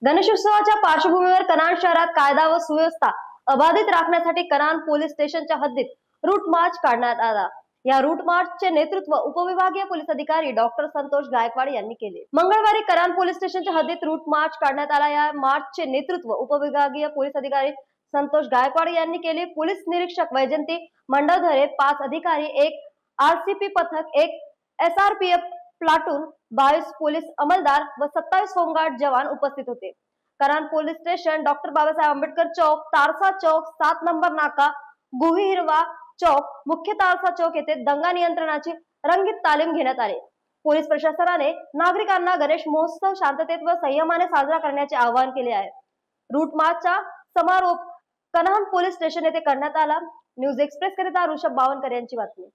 गणेशोत्सवाच्या पार्श्वभूमीवर कन्हान शहरात कायदा व सुव्यवस्था अबाधित राखण्यासाठी कन्हान पोलीस स्टेशनच्या हद्दीत रूट मार्च काढण्यात आला। या रूट मार्चचे नेतृत्व उपविभागीय पोलीस अधिकारी डॉक्टर संतोष गायकवाड यांनी केले। मंगळवारी कन्हान पोलीस स्टेशनच्या हद्दीत रूट मार्च काढण्यात आला। या मार्चचे नेतृत्व उपविभागीय पोलीस अधिकारी संतोष गायकवाड यांनी केले। पोलीस निरीक्षक वैजंती मंडळधरे, 5 अधिकारी, 1 आरसीपी पथक, 1 एसआरपीएफ प्लाटून, 22 पोलीस अंमलदार व 27 होमगार्ड जवान उपस्थित होते। Kanhan police station, doctor Babasaheb Ambedkar चौक, तारसा चौक, 7 नंबर नाका, गुही हिरवा चौक, मुख्य तारसा चौक येथे दंगा नियंत्रणाची रंगीत तालीम घेण्यात आली। पोलीस प्रशासनाने नागरिकांना गणेश महोत्सव शांततेत व संयमाने साजरा करण्याचे आवाहन केले आहे। रूट मार्चचा समारोप कन्हान पोलीस स्टेशन येथे करण्यात आला। न्यूज एक्सप्रेस करिता ऋषभ बावनकर यांची बातमी।